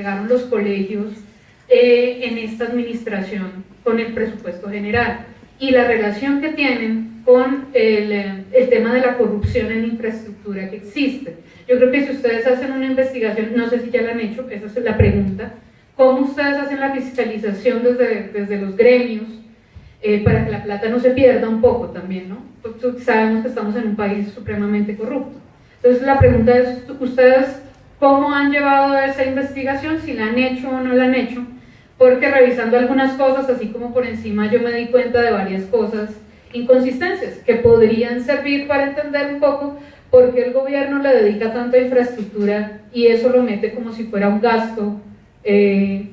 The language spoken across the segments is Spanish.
entregaron los colegios en esta administración con el presupuesto general y la relación que tienen con el tema de la corrupción en infraestructura que existe. Yo creo que si ustedes hacen una investigación, no sé si ya la han hecho, esa es la pregunta, ¿cómo ustedes hacen la fiscalización desde los gremios para que la plata no se pierda un poco también, ¿no? Porque sabemos que estamos en un país supremamente corrupto. Entonces la pregunta es, ¿ustedes cómo han llevado esa investigación? Si la han hecho o no la han hecho, porque revisando algunas cosas, así como por encima, yo me di cuenta de varias cosas, inconsistencias, que podrían servir para entender un poco por qué el gobierno le dedica tanto a infraestructura y eso lo mete como si fuera un gasto de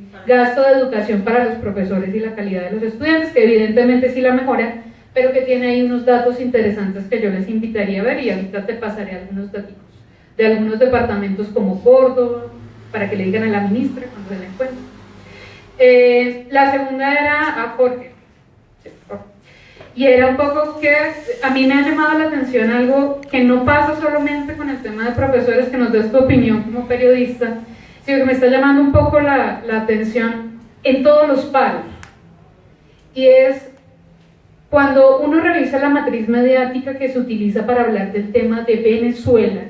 educación para los profesores y la calidad de los estudiantes, que evidentemente sí la mejora, pero que tiene ahí unos datos interesantes que yo les invitaría a ver, y ahorita te pasaré algunos datos de algunos departamentos como Córdoba, para que le digan a la ministra cuando se la encuentre. La segunda era a Jorge. Sí, Jorge. Y era un poco que a mí me ha llamado la atención algo que no pasa solamente con el tema de profesores, que nos des tu opinión como periodista, sino que me está llamando un poco la atención en todos los paros. Y es cuando uno revisa la matriz mediática que se utiliza para hablar del tema de Venezuela,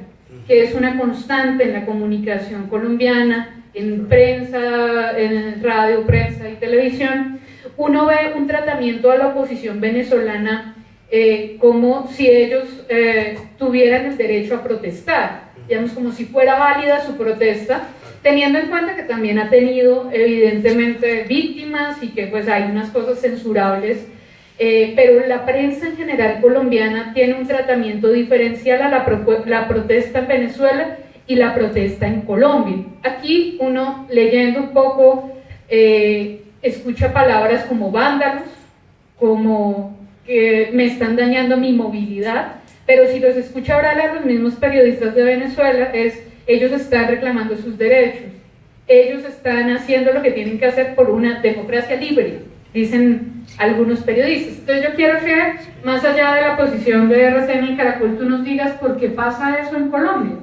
que es una constante en la comunicación colombiana, en prensa, en radio, prensa y televisión, uno ve un tratamiento a la oposición venezolana como si ellos tuvieran el derecho a protestar, digamos, como si fuera válida su protesta, teniendo en cuenta que también ha tenido evidentemente víctimas y que pues hay unas cosas censurables, pero la prensa en general colombiana tiene un tratamiento diferencial a la protesta en Venezuela y la protesta en Colombia. Aquí uno, leyendo un poco, escucha palabras como vándalos, como que me están dañando mi movilidad, pero si los escucha hablar a los mismos periodistas de Venezuela, ellos están reclamando sus derechos, ellos están haciendo lo que tienen que hacer por una democracia libre, dicen algunos periodistas. Entonces yo quiero que, más allá de la posición de RCN y Caracol, tú nos digas por qué pasa eso en Colombia,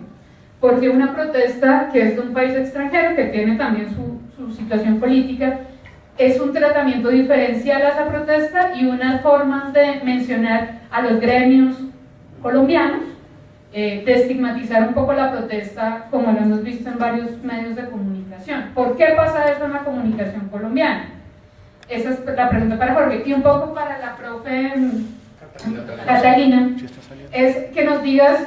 porque una protesta que es de un país extranjero, que tiene también su situación política, es un tratamiento diferencial a esa protesta y unas formas de mencionar a los gremios colombianos, de estigmatizar un poco la protesta, como lo hemos visto en varios medios de comunicación. ¿Por qué pasa eso en la comunicación colombiana? Esa es la pregunta para Jorge. Y un poco para la profe Catalina, es que nos digas,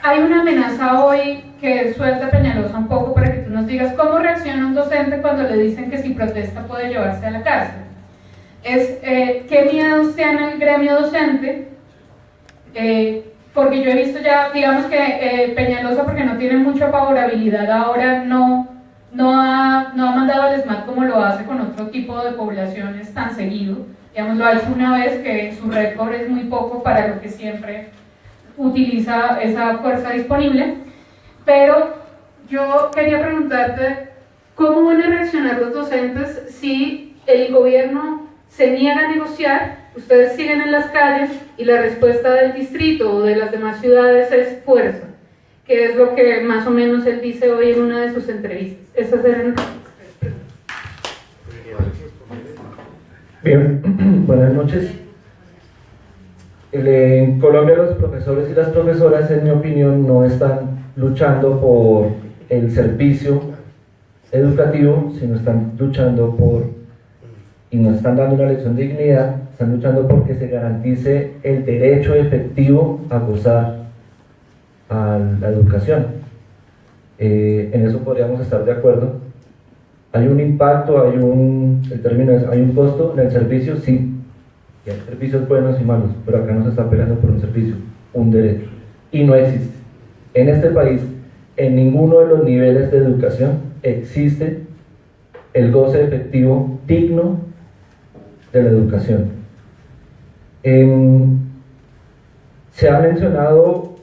hay una amenaza hoy que suelta Peñalosa un poco para que tú nos digas cómo reacciona un docente cuando le dicen que si protesta puede llevarse a la cárcel. ¿Qué miedos tiene el gremio docente? Porque yo he visto ya, digamos que Peñalosa, porque no tiene mucha favorabilidad ahora, no ha mandado al SMAT como lo hace con otro tipo de poblaciones tan seguido. Digamos, lo ha hecho una vez, que su récord es muy poco para lo que siempre utiliza esa fuerza disponible. Pero yo quería preguntarte, ¿cómo van a reaccionar los docentes si el gobierno se niega a negociar, ustedes siguen en las calles y la respuesta del distrito o de las demás ciudades es fuerza? Que es lo que más o menos él dice hoy en una de sus entrevistas. Esas eran las preguntas. Bien, buenas noches. En Colombia los profesores y las profesoras, en mi opinión, no están luchando por el servicio educativo, sino están luchando y nos están dando una lección de dignidad, están luchando porque se garantice el derecho efectivo a gozar a la educación. En eso podríamos estar de acuerdo. Hay un impacto, hay un costo en el servicio, sí, y hay servicios buenos y malos, pero acá no se está peleando por un servicio, un derecho, y no existe. En este país, en ninguno de los niveles de educación existe el goce efectivo digno de la educación. Se ha mencionado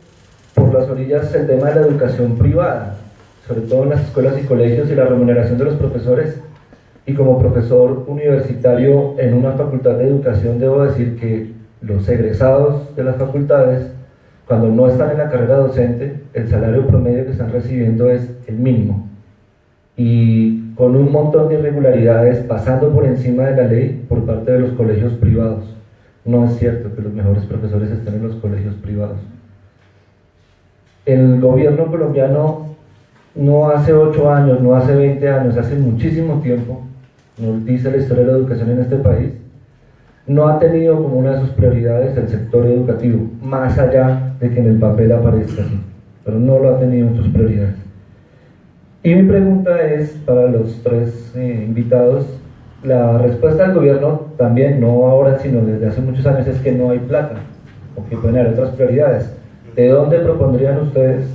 por las orillas el tema de la educación privada, sobre todo en las escuelas y colegios, y la remuneración de los profesores. Y como profesor universitario en una facultad de educación, debo decir que los egresados de las facultades, cuando no están en la carrera docente, el salario promedio que están recibiendo es el mínimo. y con un montón de irregularidades pasando por encima de la ley por parte de los colegios privados. No es cierto que los mejores profesores estén en los colegios privados. El gobierno colombiano no hace 8 años, no hace 20 años, hace muchísimo tiempo, nos dice la historia de la educación en este país, no ha tenido como una de sus prioridades el sector educativo, más allá de que en el papel aparezca así, pero no lo ha tenido en sus prioridades. Y mi pregunta es para los tres invitados, la respuesta del gobierno también, no ahora sino desde hace muchos años, es que no hay plata, o que pueden haber otras prioridades. ¿De dónde propondrían ustedes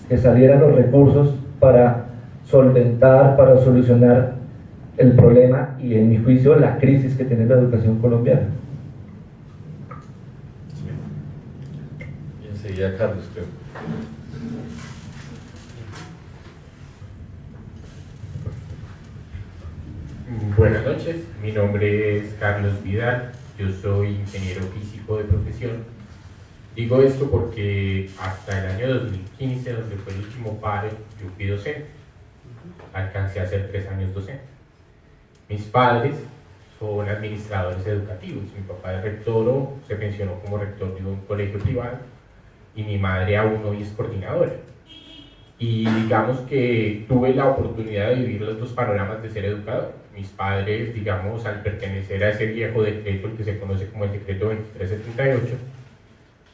que salieran los recursos para solventar, para solucionar el problema y, en mi juicio, la crisis que tiene la educación colombiana? Y enseguida Carlos, creo. Buenas noches, mi nombre es Carlos Vidal, yo soy ingeniero físico de profesión. Digo esto porque hasta el año 2015, donde fue el último paro, yo fui docente. Alcancé a hacer 3 años docente. Mis padres son administradores educativos. Mi papá es rector o se pensionó como rector de un colegio privado y mi madre aún hoy es coordinadora. Y digamos que tuve la oportunidad de vivir los dos panoramas de ser educador. Mis padres, digamos, al pertenecer a ese viejo decreto, el que se conoce como el decreto 2378,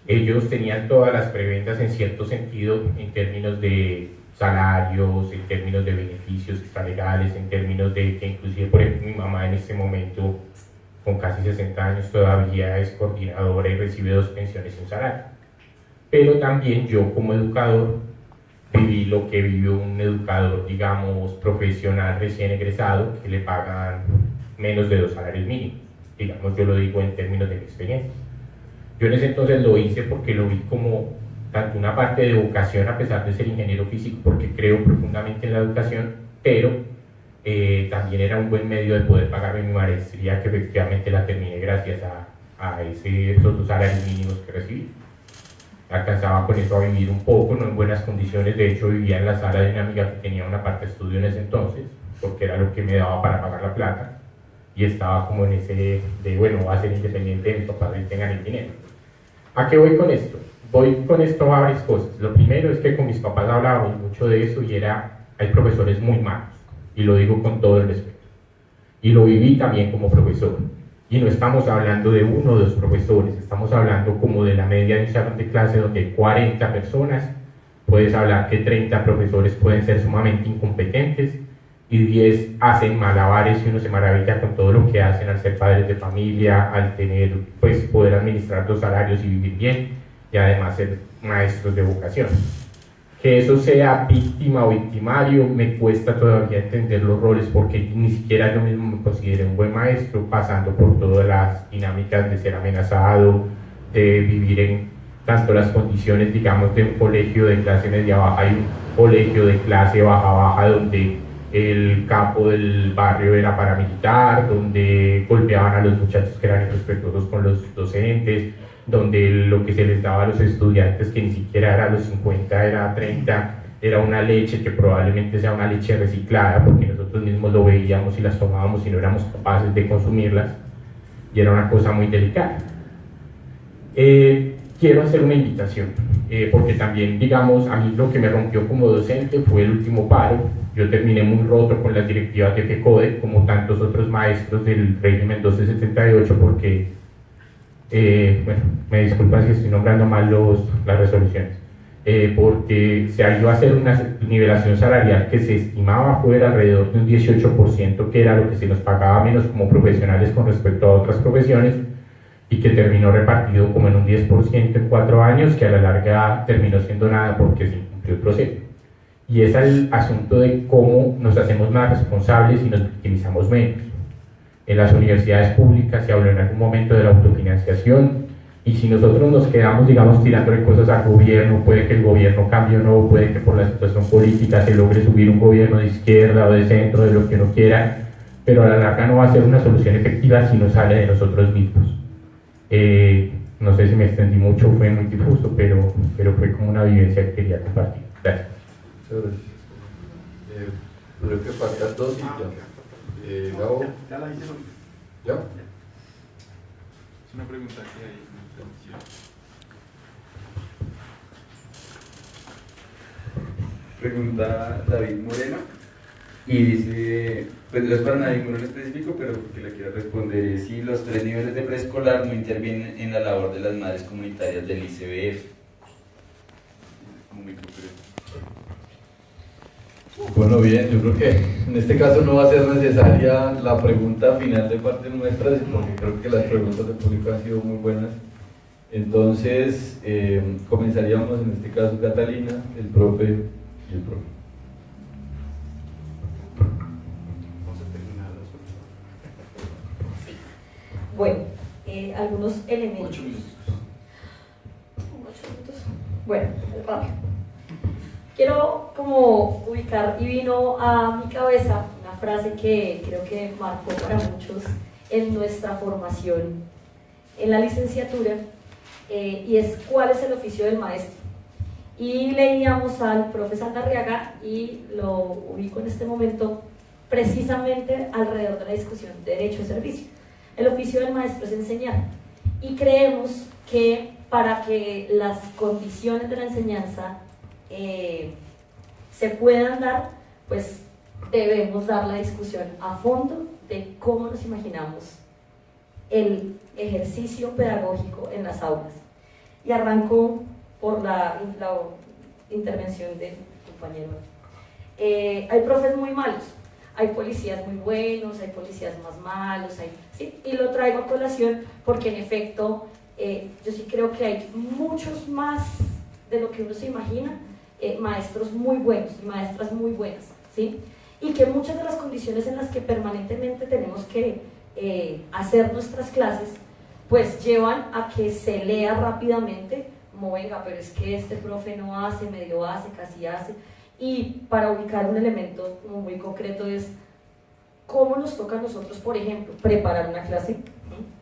ellos tenían todas las prebendas en cierto sentido en términos de salarios, en términos de beneficios extralegales, en términos de que inclusive, por ejemplo, mi mamá en este momento, con casi 60 años, todavía es coordinadora y recibe 2 pensiones y un salario. Pero también yo como educador viví lo que vive un educador, digamos, profesional recién egresado, que le pagan menos de 2 salarios mínimos. Digamos, yo lo digo en términos de mi experiencia. Yo en ese entonces lo hice porque lo vi como tanto una parte de vocación, a pesar de ser ingeniero físico, porque creo profundamente en la educación, pero también era un buen medio de poder pagarme mi maestría, que efectivamente la terminé gracias a esos 2 salarios mínimos que recibí. Alcanzaba con eso a vivir un poco, no en buenas condiciones. De hecho, vivía en la sala de una amiga que tenía una parte de estudio en ese entonces, porque era lo que me daba para pagar la plata, y estaba como en ese de, bueno, voy a ser independiente de mis papás y tengan el dinero. ¿A qué voy con esto? Voy con esto a varias cosas. Lo primero es que con mis papás hablábamos mucho de eso y hay profesores muy malos, y lo digo con todo el respeto. Y lo viví también como profesor. Y no estamos hablando de 1 o 2 profesores, estamos hablando como de la media de un salón de clase donde hay 40 personas. Puedes hablar que 30 profesores pueden ser sumamente incompetentes y 10 hacen malabares y uno se maravilla con todo lo que hacen al ser padres de familia, al tener, pues, poder administrar 2 salarios y vivir bien, y además ser maestros de vocación. Que eso sea víctima o victimario, me cuesta todavía entender los roles, porque ni siquiera yo mismo me considero un buen maestro, pasando por todas las dinámicas de ser amenazado, de vivir en tanto las condiciones, digamos, de un colegio de clase media baja y un colegio de clase baja donde el capo del barrio era paramilitar, donde golpeaban a los muchachos que eran irrespetuosos con los docentes, donde lo que se les daba a los estudiantes, que ni siquiera era a los 50, era 30, era una leche que probablemente sea una leche reciclada, porque nosotros mismos lo veíamos y las tomábamos y no éramos capaces de consumirlas, y era una cosa muy delicada. Quiero hacer una invitación, porque también, digamos, a mí lo que me rompió como docente fue el último paro. Yo terminé muy roto con las directivas de FECODE, como tantos otros maestros del régimen 1278, porque bueno, me disculpan si estoy nombrando mal las resoluciones, porque se iba a hacer una nivelación salarial que se estimaba fuera alrededor de un 18%, que era lo que se nos pagaba menos como profesionales con respecto a otras profesiones, y que terminó repartido como en un 10% en 4 años, que a la larga terminó siendo nada porque se incumplió el proceso. Y es el asunto de cómo nos hacemos más responsables y nos victimizamos menos. En las universidades públicas se habló en algún momento de la autofinanciación, y si nosotros nos quedamos, digamos, tirándole cosas al gobierno, puede que el gobierno cambie o no, puede que por la situación política se logre subir un gobierno de izquierda o de centro, de lo que uno quiera, pero a la larga no va a ser una solución efectiva si no sale de nosotros mismos. No sé si me extendí mucho, fue muy difuso, pero fue como una vivencia que quería compartir. Gracias. Creo que faltan dos y ya. Gabo. Ya la hicieron. ¿Ya? Es una pregunta que hay. Pregunta David Moreno y dice, pues no es para nadie en específico, pero que le quiero responder es si los 3 niveles de preescolar no intervienen en la labor de las madres comunitarias del ICBF. Muy concreto. Bueno, bien, yo creo que en este caso no va a ser necesaria la pregunta final de parte nuestra, porque creo que las preguntas del público han sido muy buenas. Entonces, comenzaríamos en este caso Catalina, el profe y el profe. Vamos a terminar las Bueno, algunos elementos. 8 minutos. 8 minutos. Bueno, rápido. Quiero como ubicar, y vino a mi cabeza una frase que creo que marcó para muchos en nuestra formación en la licenciatura, y es ¿cuál es el oficio del maestro? Y leíamos al profe Saldarriaga y lo ubico en este momento precisamente alrededor de la discusión de derecho de servicio. El oficio del maestro es enseñar, y creemos que para que las condiciones de la enseñanza se puedan dar, pues debemos dar la discusión a fondo de cómo nos imaginamos el ejercicio pedagógico en las aulas. Y arranco por la intervención del compañero. Hay profes muy malos, hay policías muy buenos, hay policías más malos, ¿sí? Y lo traigo a colación porque en efecto yo sí creo que hay muchos más de lo que uno se imagina, maestros muy buenos y maestras muy buenas, ¿sí? Y que muchas de las condiciones en las que permanentemente tenemos que hacer nuestras clases, pues llevan a que se lea rápidamente, como venga, pero es que este profe no hace, medio hace, casi hace. Y para ubicar un elemento muy concreto es cómo nos toca a nosotros, por ejemplo, preparar una clase,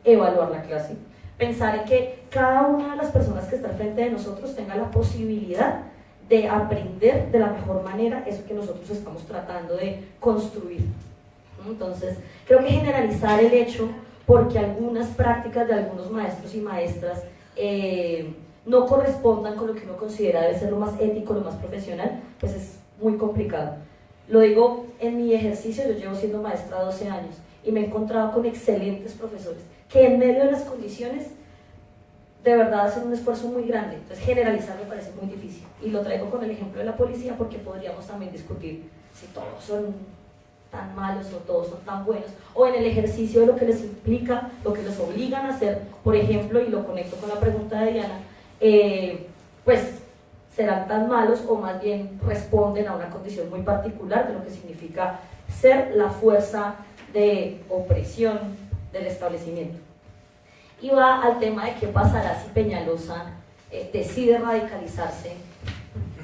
evaluar la clase, pensar en que cada una de las personas que está al frente de nosotros tenga la posibilidad de aprender de la mejor manera eso que nosotros estamos tratando de construir. Entonces, creo que generalizar el hecho porque algunas prácticas de algunos maestros y maestras no correspondan con lo que uno considera debe ser lo más ético, lo más profesional, pues es muy complicado. Lo digo en mi ejercicio, yo llevo siendo maestra 12 años y me he encontrado con excelentes profesores que en medio de las condiciones de verdad hacen un esfuerzo muy grande. Entonces generalizar me parece muy difícil, y lo traigo con el ejemplo de la policía porque podríamos también discutir si todos son tan malos o todos son tan buenos, o en el ejercicio de lo que les implica, lo que les obligan a hacer, por ejemplo, y lo conecto con la pregunta de Diana, pues serán tan malos o más bien responden a una condición muy particular de lo que significa ser la fuerza de opresión del establecimiento. Y va al tema de qué pasará si Peñalosa decide radicalizarse,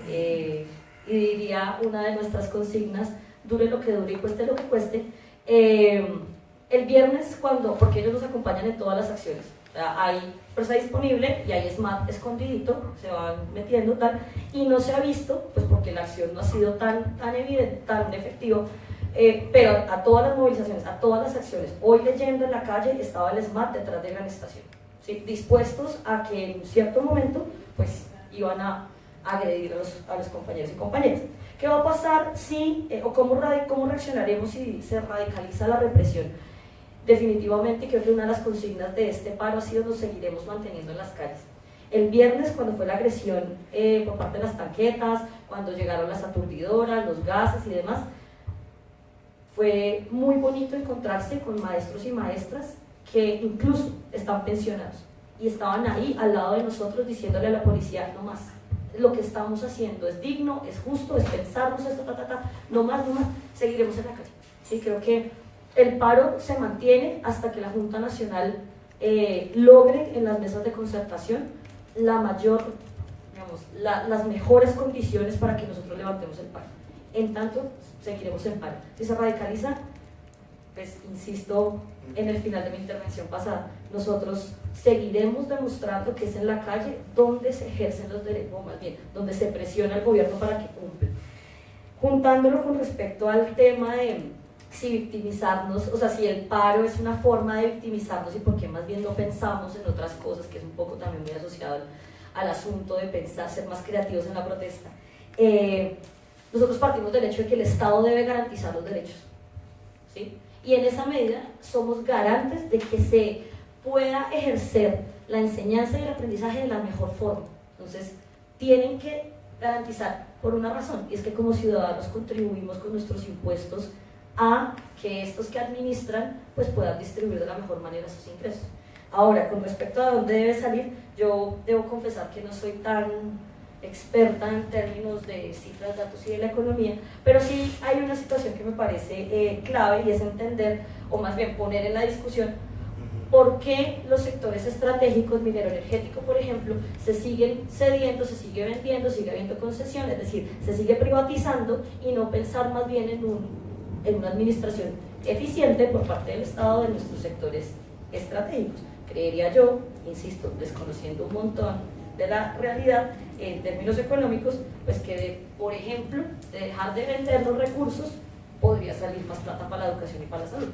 y diría una de nuestras consignas: dure lo que dure y cueste lo que cueste. El viernes, porque ellos nos acompañan en todas las acciones, o sea, hay fuerza disponible y hay SMAT escondidito, se van metiendo tal, y no se ha visto, pues porque la acción no ha sido tan evidente, tan efectiva, pero a todas las movilizaciones, a todas las acciones, hoy leyendo en la calle estaba el SMAT detrás de la estación, ¿sí? Dispuestos a que en un cierto momento pues iban a agredir a los compañeros y compañeras. ¿Qué va a pasar si, o cómo reaccionaremos si se radicaliza la represión? Definitivamente creo que una de las consignas de este paro ha sido: nos seguiremos manteniendo en las calles. El viernes, cuando fue la agresión por parte de las tanquetas, cuando llegaron las aturdidoras, los gases y demás, fue muy bonito encontrarse con maestros y maestras que incluso están pensionados y estaban ahí al lado de nosotros diciéndole a la policía: no más, lo que estamos haciendo es digno, es justo, es pensarnos esto, no más, seguiremos en la calle. Sí, creo que el paro se mantiene hasta que la Junta Nacional logre en las mesas de concertación las mejores condiciones para que nosotros levantemos el paro. En tanto, seguiremos en paro. Si se radicaliza, pues insisto en el final de mi intervención pasada, nosotros seguiremos demostrando que es en la calle donde se ejercen los derechos, o más bien, donde se presiona al gobierno para que cumpla. Juntándolo con respecto al tema de si victimizarnos, o sea, si el paro es una forma de victimizarnos y por qué más bien no pensamos en otras cosas, que es un poco también muy asociado al asunto de pensar, ser más creativos en la protesta. Nosotros partimos del hecho de que el Estado debe garantizar los derechos, ¿sí? Y en esa medida somos garantes de que se pueda ejercer la enseñanza y el aprendizaje de la mejor forma. Entonces, tienen que garantizar por una razón, y es que como ciudadanos contribuimos con nuestros impuestos a que estos que administran pues puedan distribuir de la mejor manera sus ingresos. Ahora, con respecto a dónde debe salir, yo debo confesar que no soy tan experta en términos de cifras, datos y de la economía, pero sí hay una situación que me parece clave, y es entender, o más bien poner en la discusión, por qué los sectores estratégicos, minero energético por ejemplo, se siguen cediendo, se sigue vendiendo, sigue habiendo concesiones, es decir, se sigue privatizando, y no pensar más bien en una administración eficiente por parte del Estado de nuestros sectores estratégicos. Creería yo, insisto, desconociendo un montón de la realidad en términos económicos, pues que por ejemplo, de dejar de vender los recursos, podría salir más plata para la educación y para la salud.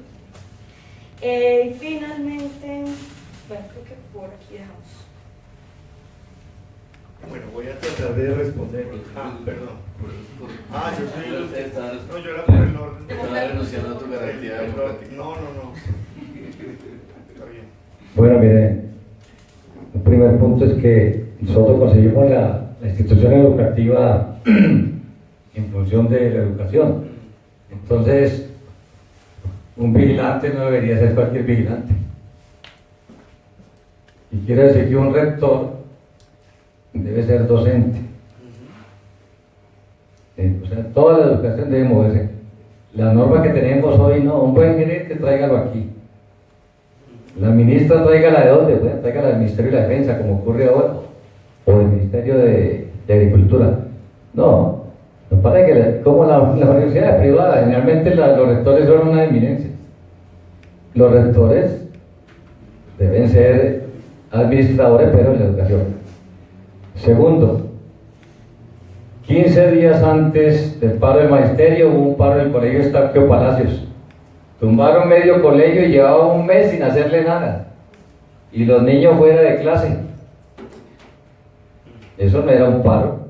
Y finalmente, bueno, creo que por aquí dejamos. Bueno, voy a tratar de responder. Perdón. Yo soy el... No, yo era por el orden. Estás renunciando a tu garantía democrática. No. Está bien. Bueno, miren, el primer punto es que nosotros conseguimos la institución educativa en función de la educación. Entonces, un vigilante no debería ser cualquier vigilante. Y quiere decir que un rector debe ser docente. O sea, toda la educación debe moverse. La norma que tenemos hoy, no, un buen gerente, tráigalo aquí. La ministra, tráigala de dónde, bueno, tráigala del Ministerio de la Defensa, como ocurre ahora, o del Ministerio de Agricultura. No, nos parece que como las universidades privadas, generalmente los rectores son una eminencia. Los rectores deben ser administradores, pero en la educación. Segundo, 15 días antes del paro del magisterio hubo un paro del colegio Estaquio Palacios. Tumbaron medio colegio y llevaba un mes sin hacerle nada. Y los niños fuera de clase. Eso no era un paro.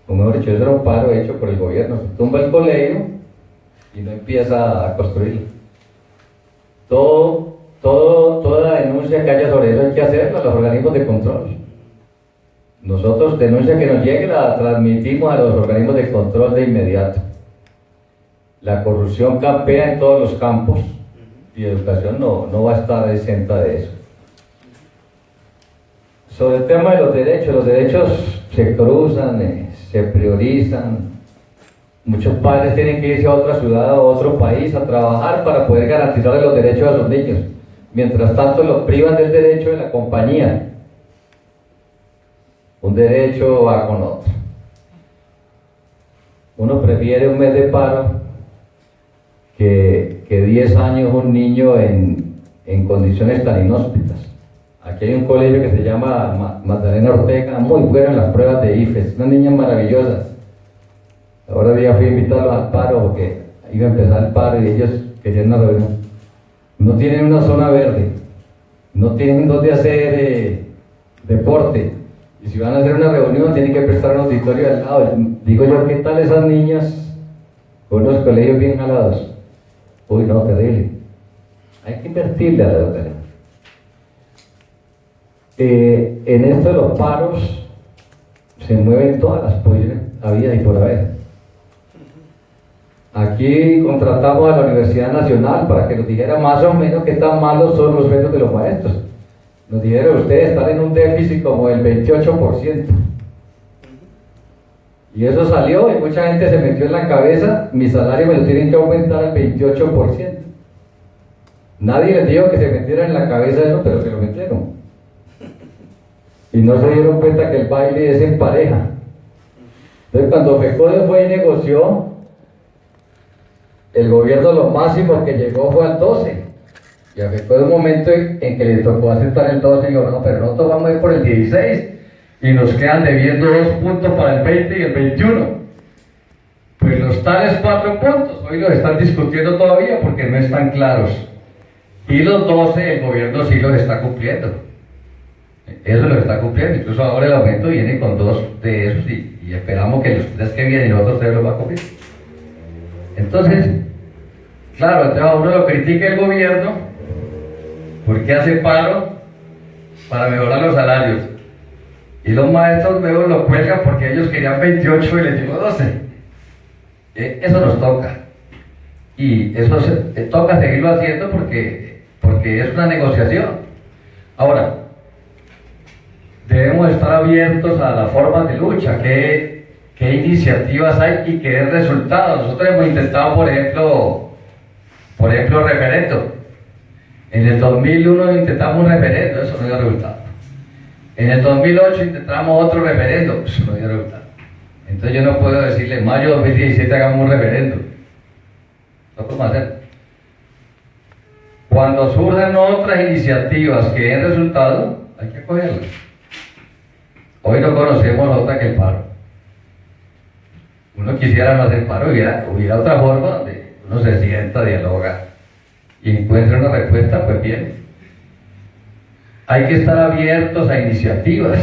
O mejor dicho, eso era un paro hecho por el gobierno. Se tumba el colegio y no empieza a construirlo. Toda denuncia que haya sobre eso hay que hacerla a los organismos de control. Nosotros, denuncia que nos llegue, la transmitimos a los organismos de control de inmediato. La corrupción campea en todos los campos y educación no va a estar exenta de eso. Sobre el tema de los derechos se cruzan, se priorizan. Muchos padres tienen que irse a otra ciudad o a otro país a trabajar para poder garantizar los derechos a sus niños. Mientras tanto los privan del derecho de la compañía. Un derecho va con otro. Uno prefiere un mes de paro que 10 años un niño en condiciones tan inhóspitas. Aquí hay un colegio que se llama Magdalena Ortega, muy buena en las pruebas de IFES, unas niñas maravillosas. Ahora día fui a invitarlos al paro porque iba a empezar el paro y ellos querían una reunión. No tienen una zona verde, no tienen donde hacer deporte. Y si van a hacer una reunión tienen que prestar un auditorio al lado. Digo yo, ¿qué tal esas niñas con unos colegios bien jalados? Uy, no, terrible. Hay que invertirle a la educación. En esto de los paros se mueven todas las posibles habidas y por haber. Aquí contratamos a la Universidad Nacional para que nos dijera más o menos qué tan malos son los sueldos de los maestros. Nos dijeron, ustedes están en un déficit como del 28%. Y eso salió y mucha gente se metió en la cabeza, mi salario me lo tienen que aumentar al 28%. Nadie les dijo que se metieran en la cabeza eso, pero se lo metieron. Y no se dieron cuenta que el baile es en pareja. Entonces cuando FECODE fue y negoció, el gobierno lo máximo que llegó fue al 12. Y a FECODE un momento en que le tocó aceptar el 12 y dijo, no, pero nosotros vamos a ir por el 16 y nos quedan debiendo 2 puntos para el 20 y el 21. Pues los los tales 4 puntos, hoy los están discutiendo todavía porque no están claros. Y los 12 el gobierno sí los está cumpliendo. Eso lo está cumpliendo, incluso ahora el aumento viene con 2 de esos y esperamos que los 3 que vienen y otros 3 los va a cumplir. Entonces, claro, entonces a uno lo critica el gobierno porque hace paro para mejorar los salarios. Y los maestros nuevos lo cuelgan porque ellos querían 28 y les llegó 12. Eso nos toca. Y eso toca seguirlo haciendo porque es una negociación. Ahora, debemos estar abiertos a las formas de lucha, qué iniciativas hay y qué resultados. Nosotros hemos intentado, por ejemplo, referendo. En el 2001 intentamos un referendo, eso no dio resultado. En el 2008 intentamos otro referendo, eso no dio resultado. Entonces yo no puedo decirle, en mayo de 2017 hagamos un referendo. No podemos hacerlo. Cuando surjan otras iniciativas que den resultado, hay que cogerlas. Hoy no conocemos otra que el paro. Uno quisiera no hacer paro, hubiera otra forma donde uno se sienta, dialoga y encuentra una respuesta, pues bien. Hay que estar abiertos a iniciativas,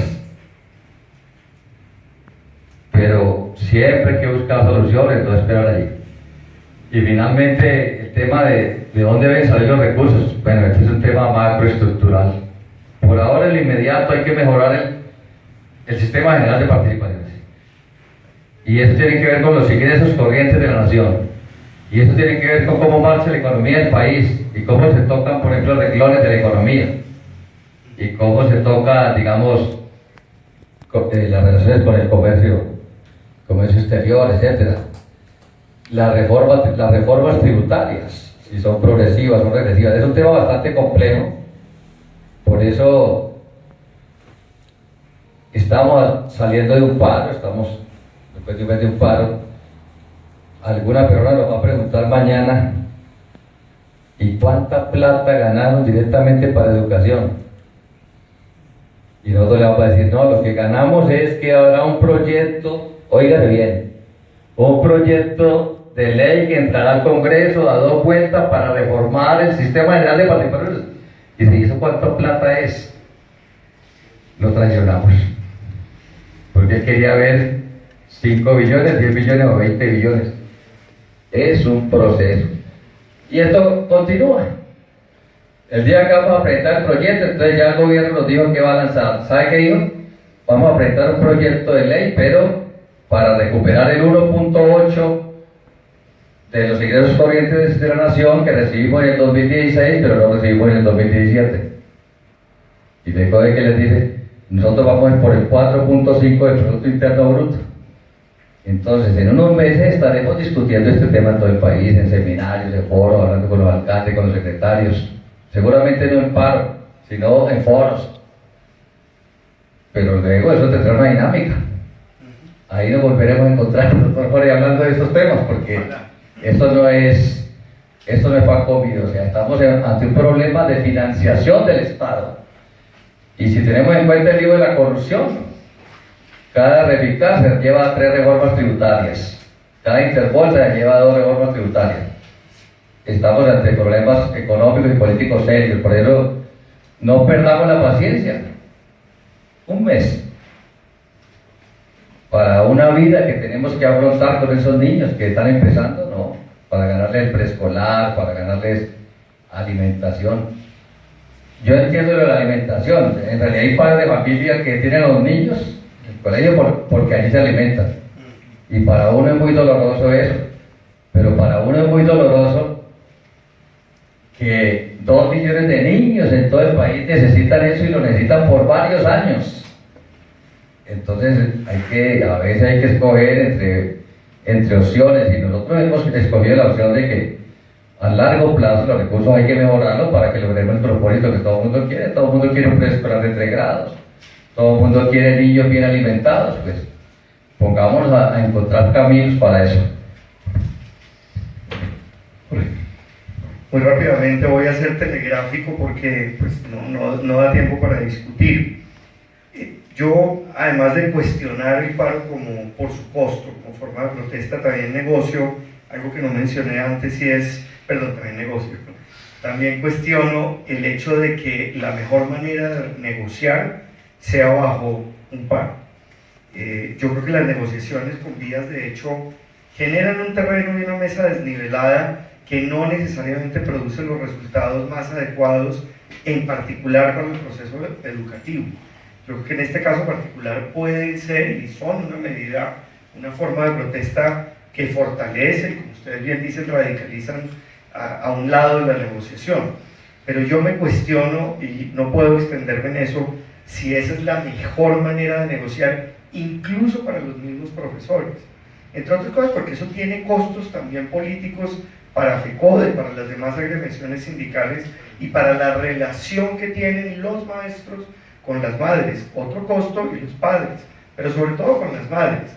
pero siempre hay que buscar soluciones, no esperar allí. Y finalmente, el tema de dónde deben salir los recursos. Bueno, este es un tema macroestructural. Por ahora, en lo inmediato, hay que mejorar el sistema general de participaciones. Y eso tiene que ver con los ingresos corrientes de la nación. Y eso tiene que ver con cómo marcha la economía del país y cómo se tocan, por ejemplo, renglones de la economía. Y cómo se toca, digamos, las relaciones con el comercio exterior, etc. Las reformas tributarias, si son progresivas, son regresivas. Es un tema bastante complejo. Por eso estamos saliendo de un paro, estamos después de un mes de un paro. Alguna persona nos va a preguntar mañana, ¿y cuánta plata ganaron directamente para educación? Y nosotros le vamos a decir, no, lo que ganamos es que habrá un proyecto, óigase bien, un proyecto de ley que entrará al Congreso a 2 vueltas para reformar el sistema general de participaciones. Y si eso cuánta plata es, lo traicionamos. Porque él quería ver 5 billones, 10 billones o 20 billones. Es un proceso. Y esto continúa. El día que vamos a presentar el proyecto, entonces ya el gobierno nos dijo que va a lanzar. ¿Sabe qué dijo? Vamos a presentar un proyecto de ley, pero para recuperar el 1.8 de los ingresos corrientes de la nación que recibimos en el 2016, pero no recibimos en el 2017. Y después de que les dice, nosotros vamos por el 4.5 del Producto Interno Bruto. Entonces, en unos meses estaremos discutiendo este tema en todo el país, en seminarios, en foros, hablando con los alcaldes, con los secretarios. Seguramente no en paro, sino en foros. Pero luego eso tendrá una dinámica. Ahí nos volveremos a encontrar, doctor Jorge, hablando de estos temas, porque esto no es pan comido. O sea, estamos ante un problema de financiación del Estado. Y si tenemos en cuenta el lío de la corrupción, cada REPICA se lleva 3 reformas tributarias, cada Interpol se lleva 2 reformas tributarias. Estamos ante problemas económicos y políticos serios, por eso no perdamos la paciencia. Un mes para una vida que tenemos que afrontar con esos niños que están empezando, no, para ganarles el preescolar, para ganarles alimentación. Yo entiendo lo de la alimentación, en realidad hay padres de familia que tienen a los niños en el colegio porque allí se alimentan. Y para uno es muy doloroso eso, pero para uno es muy doloroso que 2 millones de niños en todo el país necesitan eso y lo necesitan por varios años. Entonces a veces hay que escoger entre opciones, y nosotros hemos escogido la opción de que a largo plazo los recursos hay que mejorarlos para que logremos el propósito que todo el mundo quiere. Todo el mundo quiere un preescolar de 3 grados, todo el mundo quiere niños bien alimentados. Pues pongámonos a encontrar caminos para eso. Muy rápidamente voy a ser telegráfico porque pues, no da tiempo para discutir. Yo, además de cuestionar el paro como por su costo, como forma de protesta, también negocio algo que no mencioné antes y es, perdón, también negocio, también cuestiono el hecho de que la mejor manera de negociar sea bajo un paro. Yo creo que las negociaciones con vías de hecho generan un terreno y una mesa desnivelada que no necesariamente produce los resultados más adecuados, en particular para el proceso educativo. Yo creo que en este caso particular pueden ser y son una medida, una forma de protesta que fortalece, y como ustedes bien dicen, radicalizan a un lado de la negociación. Pero yo me cuestiono, y no puedo extenderme en eso, si esa es la mejor manera de negociar, incluso para los mismos profesores. Entre otras cosas porque eso tiene costos también políticos para FECODE, para las demás agremiaciones sindicales y para la relación que tienen los maestros con las madres, otro costo, y los padres, pero sobre todo con las madres,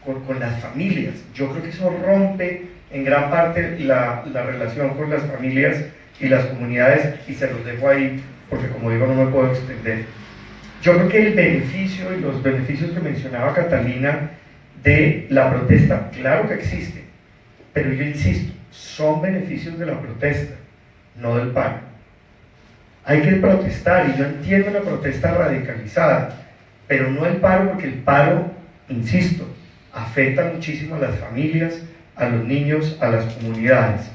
con las familias. Yo creo que eso rompe en gran parte la relación con las familias y las comunidades, y se los dejo ahí porque, como digo, no me puedo extender. Yo creo que el beneficio y los beneficios que mencionaba Catalina de la protesta, claro que existen, pero yo insisto, son beneficios de la protesta, no del paro. Hay que protestar, y yo entiendo la protesta radicalizada, pero no el paro, porque el paro, insisto, afecta muchísimo a las familias, a los niños, a las comunidades.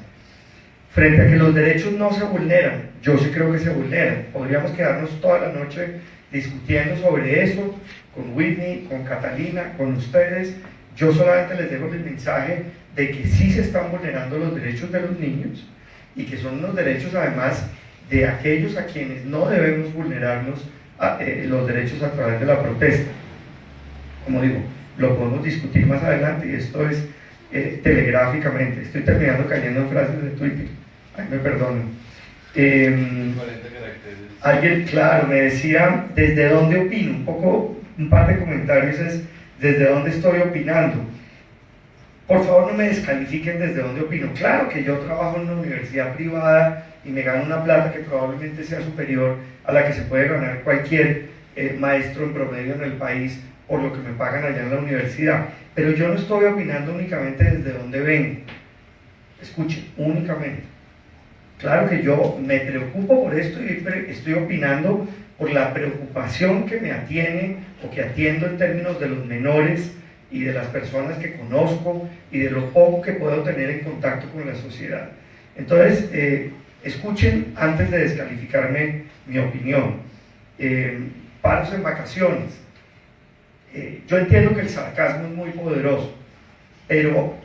Frente a que los derechos no se vulneran, yo sí creo que se vulneran. Podríamos quedarnos toda la noche discutiendo sobre eso, con Whitney, con Catalina, con ustedes. Yo solamente les dejo el mensaje de que sí se están vulnerando los derechos de los niños, y que son unos derechos además de aquellos a quienes no debemos vulnerarnos los derechos a través de la protesta. Como digo, lo podemos discutir más adelante, y esto es telegráficamente. Estoy terminando cayendo en frases de Twitter, ay, me perdonen. Alguien, claro, me decía desde dónde opino, un par de comentarios es desde dónde estoy opinando. Por favor, no me descalifiquen desde dónde opino. Claro que yo trabajo en una universidad privada y me gano una plata que probablemente sea superior a la que se puede ganar cualquier maestro en promedio en el país por lo que me pagan allá en la universidad. Pero yo no estoy opinando únicamente desde dónde vengo. Escuchen, únicamente. Claro que yo me preocupo por esto y estoy opinando por la preocupación que me atiene o que atiendo en términos de los menores y de las personas que conozco y de lo poco que puedo tener en contacto con la sociedad. Entonces, escuchen antes de descalificarme mi opinión. Paros en vacaciones. Yo entiendo que el sarcasmo es muy poderoso, pero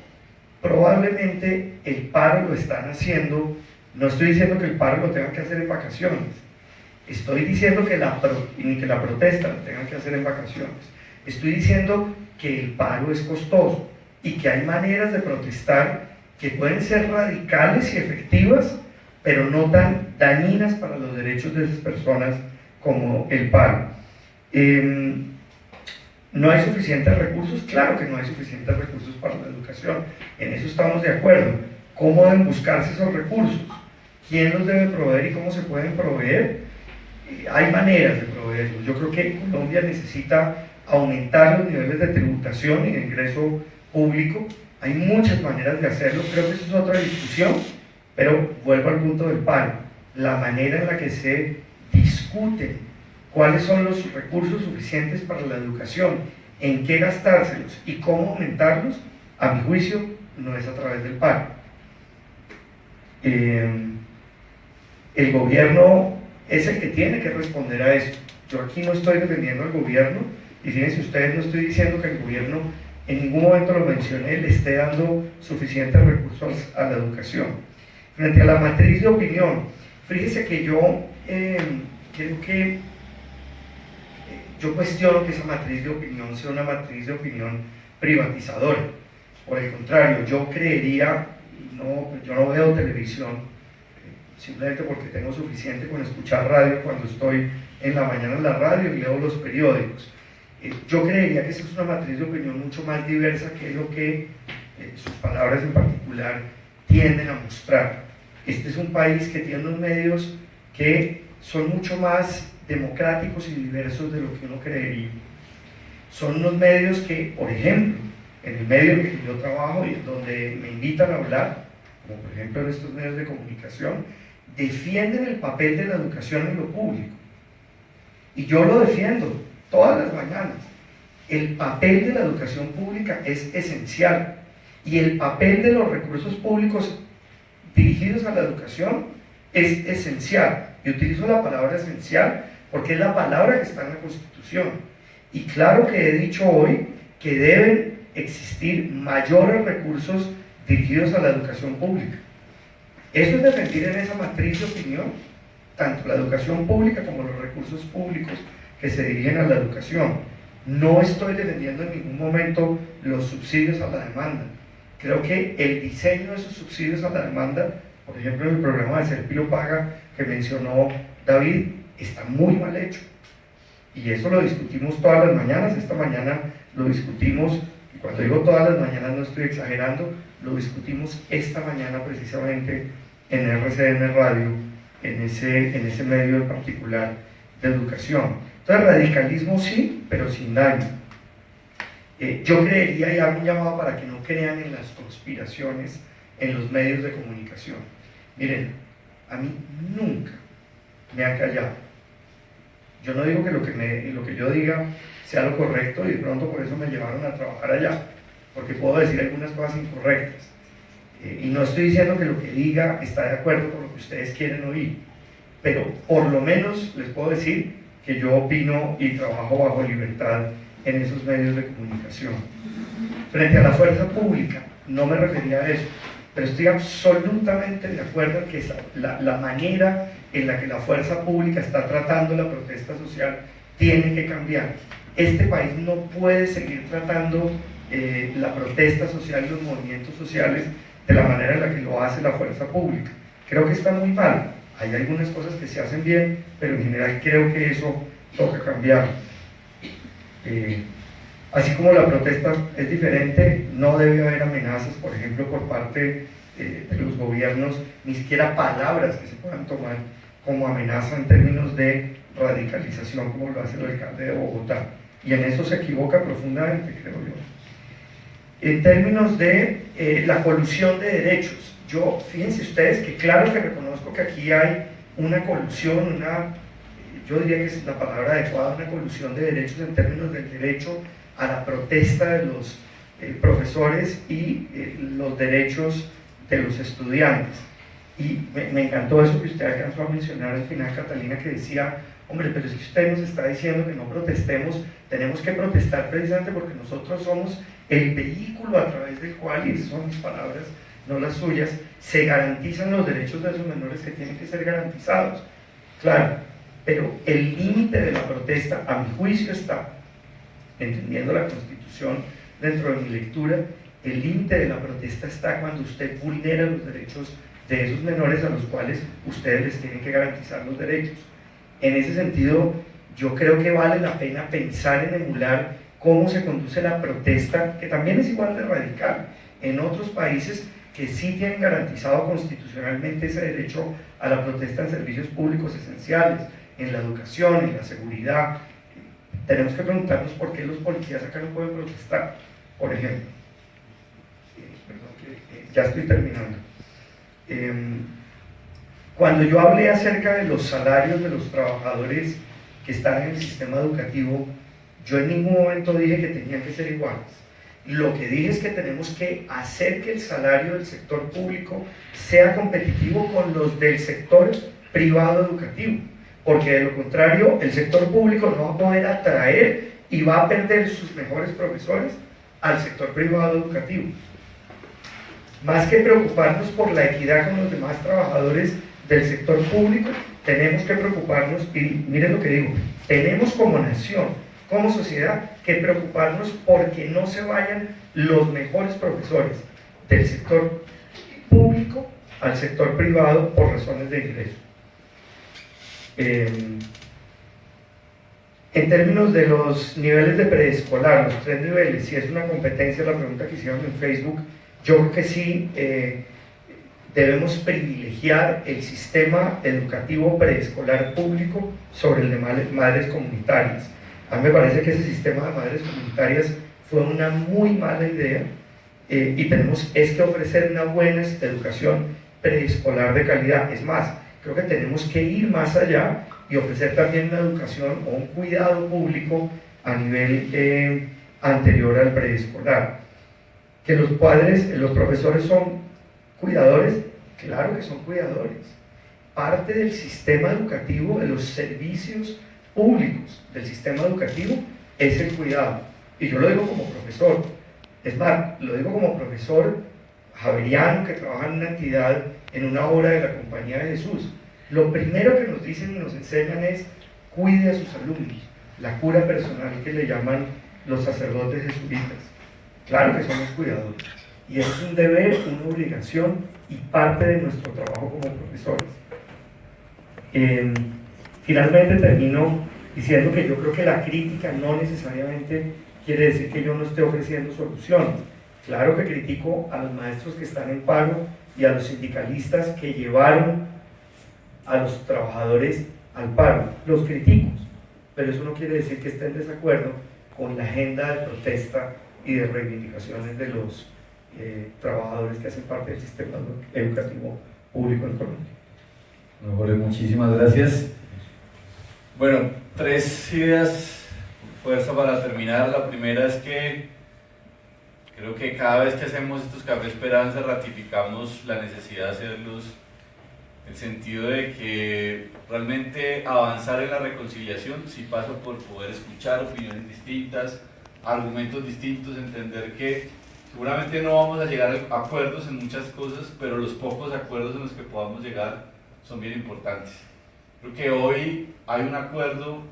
probablemente el paro lo están haciendo. No estoy diciendo que el paro lo tengan que hacer en vacaciones, estoy diciendo que ni que la protesta lo tengan que hacer en vacaciones. Estoy diciendo que el paro es costoso y que hay maneras de protestar que pueden ser radicales y efectivas, pero no tan dañinas para los derechos de esas personas como el paro. ¿No hay suficientes recursos? Claro que no hay suficientes recursos para la educación, en eso estamos de acuerdo. ¿Cómo deben buscarse esos recursos? ¿Quién los debe proveer y cómo se pueden proveer? Hay maneras de proveerlos. Yo creo que Colombia necesita aumentar los niveles de tributación y de ingreso público. Hay muchas maneras de hacerlo, creo que eso es otra discusión, pero vuelvo al punto del paro. La manera en la que se discute cuáles son los recursos suficientes para la educación, en qué gastárselos y cómo aumentarlos, a mi juicio, no es a través del paro. El gobierno es el que tiene que responder a esto. Yo aquí no estoy defendiendo al gobierno, y fíjense ustedes, no estoy diciendo que el gobierno, en ningún momento lo mencioné, le esté dando suficientes recursos a la educación. Frente a la matriz de opinión, fíjense que yo creo que yo cuestiono que esa matriz de opinión sea una matriz de opinión privatizadora. Por el contrario, yo creería, yo no veo televisión, simplemente porque tengo suficiente con escuchar radio cuando estoy en la mañana en la radio y leo los periódicos. Yo creería que esa es una matriz de opinión mucho más diversa que lo que sus palabras en particular tienden a mostrar. Este es un país que tiene unos medios que son mucho más democráticos y diversos de lo que uno creería. son unos medios que, por ejemplo, en el medio en que yo trabajo y en donde me invitan a hablar, como por ejemplo en estos medios de comunicación, defienden el papel de la educación en lo público. Y yo lo defiendo todas las mañanas. El papel de la educación pública es esencial y el papel de los recursos públicos dirigidos a la educación es esencial. Y utilizo la palabra esencial porque es la palabra que está en la Constitución. Y claro que he dicho hoy que deben existir mayores recursos dirigidos a la educación pública. Eso es defender en esa matriz de opinión, tanto la educación pública como los recursos públicos que se dirigen a la educación. No estoy defendiendo en ningún momento los subsidios a la demanda. Creo que el diseño de esos subsidios a la demanda, por ejemplo en el programa de Serpilo Paga que mencionó David, está muy mal hecho. Y eso lo discutimos todas las mañanas. Esta mañana lo discutimos, y cuando digo todas las mañanas no estoy exagerando, lo discutimos esta mañana precisamente en RCN Radio, en ese medio en particular de educación. Entonces radicalismo sí, pero sin daño. Yo creería y hago un llamado para que no crean en las conspiraciones en los medios de comunicación. Miren, a mí nunca me han callado. Yo no digo que lo que yo diga sea lo correcto y de pronto por eso me llevaron a trabajar allá, porque puedo decir algunas cosas incorrectas. Y no estoy diciendo que lo que diga está de acuerdo con lo que ustedes quieren oír, pero por lo menos les puedo decir que yo opino y trabajo bajo libertad en esos medios de comunicación. Frente a la fuerza pública, no me refería a eso, pero estoy absolutamente de acuerdo en que la manera en la que la fuerza pública está tratando la protesta social tiene que cambiar. Este país no puede seguir tratando la protesta social y los movimientos sociales de la manera en la que lo hace la fuerza pública. Creo que está muy mal. Hay algunas cosas que se hacen bien, pero en general creo que eso toca cambiar. Así como la protesta es diferente, no debe haber amenazas, por ejemplo, por parte de los gobiernos, ni siquiera palabras que se puedan tomar como amenaza en términos de radicalización, como lo hace el alcalde de Bogotá. Y en eso se equivoca profundamente, creo yo. En términos de la colusión de derechos, fíjense ustedes que claro que reconozco que aquí hay una colusión, yo diría que es la palabra adecuada, una colusión de derechos en términos del derecho a la protesta de los profesores y los derechos de los estudiantes. Y me encantó eso que usted alcanzó a mencionar al final, Catalina, que decía, hombre, pero es que usted nos está diciendo que no protestemos, tenemos que protestar precisamente porque nosotros somos el vehículo a través del cual, y esas son mis palabras, no las suyas, se garantizan los derechos de esos menores que tienen que ser garantizados. Claro, pero el límite de la protesta, a mi juicio, está, entendiendo la Constitución dentro de mi lectura, el límite de la protesta está cuando usted vulnera los derechos de esos menores a los cuales ustedes les tienen que garantizar los derechos. En ese sentido, yo creo que vale la pena pensar en emular cómo se conduce la protesta, que también es igual de radical, en otros países que sí tienen garantizado constitucionalmente ese derecho a la protesta en servicios públicos esenciales, en la educación, en la seguridad. Tenemos que preguntarnos por qué los policías acá no pueden protestar, por ejemplo. Ya estoy terminando. Cuando yo hablé acerca de los salarios de los trabajadores que están en el sistema educativo, yo en ningún momento dije que tenían que ser iguales. Lo que dije es que tenemos que hacer que el salario del sector público sea competitivo con los del sector privado educativo, porque de lo contrario el sector público no va a poder atraer y va a perder sus mejores profesores al sector privado educativo. Más que preocuparnos por la equidad con los demás trabajadores del sector público, tenemos que preocuparnos, y miren lo que digo, tenemos como nación, como sociedad, que preocuparnos porque no se vayan los mejores profesores del sector público al sector privado por razones de ingreso. En términos de los niveles de preescolar, los 3 niveles, si es una competencia, la pregunta que hicieron en Facebook, yo creo que sí debemos privilegiar el sistema educativo preescolar público sobre el de madres comunitarias. A mí me parece que ese sistema de madres comunitarias fue una muy mala idea y tenemos que ofrecer una buena educación preescolar de calidad. Es más, creo que tenemos que ir más allá y ofrecer también una educación o un cuidado público a nivel anterior al preescolar. Que los padres, los profesores son cuidadores, claro que son cuidadores. Parte del sistema educativo, de los servicios públicos del sistema educativo, es el cuidado. Y yo lo digo como profesor. Es más, lo digo como profesor javeriano que trabaja en una entidad, en una obra de la Compañía de Jesús. Lo primero que nos dicen y nos enseñan es: cuide a sus alumnos, la cura personal que le llaman los sacerdotes jesuitas. Claro que somos cuidadores, y es un deber, una obligación y parte de nuestro trabajo como profesores. Finalmente termino diciendo que yo creo que la crítica no necesariamente quiere decir que yo no esté ofreciendo soluciones. Claro que critico a los maestros que están en paro y a los sindicalistas que llevaron a los trabajadores al paro. Los critico, pero eso no quiere decir que esté en desacuerdo con la agenda de protesta y de reivindicaciones de los trabajadores que hacen parte del sistema educativo público en Colombia. No, Jorge, muchísimas gracias. Bueno, 3 ideas fuerza para terminar. La primera es que creo que cada vez que hacemos estos Café Esperanza ratificamos la necesidad de hacerlos, en el sentido de que realmente avanzar en la reconciliación sí pasa por poder escuchar opiniones distintas, argumentos distintos, entender que seguramente no vamos a llegar a acuerdos en muchas cosas, pero los pocos acuerdos en los que podamos llegar son bien importantes. Creo que hoy hay un acuerdo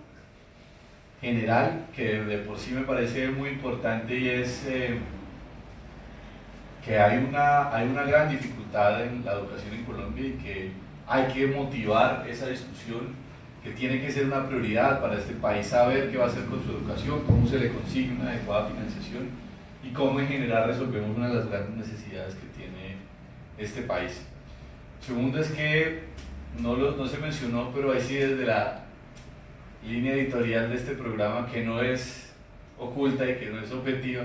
general que de por sí me parece muy importante, y es que hay una gran dificultad en la educación en Colombia y que hay que motivar esa discusión, que tiene que ser una prioridad para este país, saber qué va a hacer con su educación, cómo se le consigue una adecuada financiación y cómo en general resolvemos una de las grandes necesidades que tiene este país. Segundo es que no se mencionó, pero ahí sí desde la línea editorial de este programa, que no es oculta y que no es objetiva,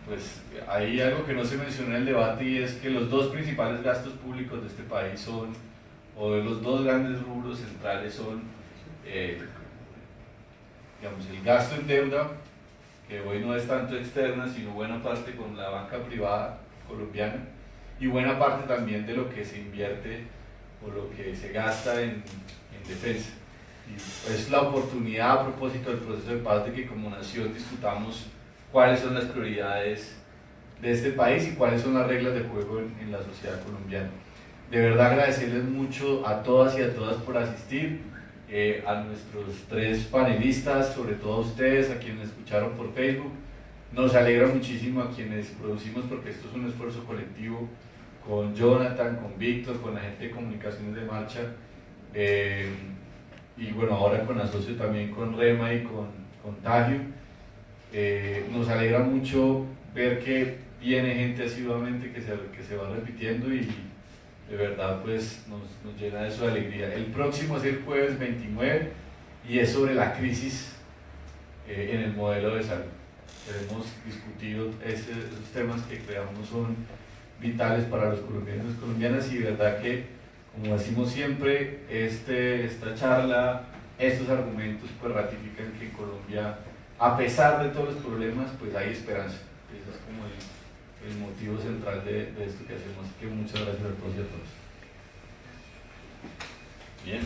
pues hay algo que no se mencionó en el debate, y es que los 2 principales gastos públicos de este país son, o de los 2 grandes rubros centrales son, digamos, el gasto en deuda, que hoy no es tanto externa, sino buena parte con la banca privada colombiana, y buena parte también de lo que se invierte o lo que se gasta en defensa. Y es la oportunidad, a propósito del proceso de paz, de que como nación discutamos cuáles son las prioridades de este país y cuáles son las reglas de juego en la sociedad colombiana. De verdad agradecerles mucho a todas y a todas por asistir, a nuestros 3 panelistas, sobre todo a ustedes, a quienes escucharon por Facebook. Nos alegra muchísimo a quienes producimos, porque esto es un esfuerzo colectivo, con Jonathan, con Víctor, con la gente de Comunicaciones de Marcha, y bueno, ahora con asocio también con Rema y con Tagio. Nos alegra mucho ver que viene gente asiduamente, que se va repitiendo, y de verdad pues nos llena eso de alegría. El próximo es el jueves 29 y es sobre la crisis en el modelo de salud. Hemos discutido esos temas que creamos son vitales para los colombianos y las colombianas, y de verdad que, como decimos siempre, esta charla, estos argumentos pues ratifican que en Colombia, a pesar de todos los problemas, pues hay esperanza. Ese es como el motivo central de esto que hacemos. Así que muchas gracias a todos y a todos. Bien.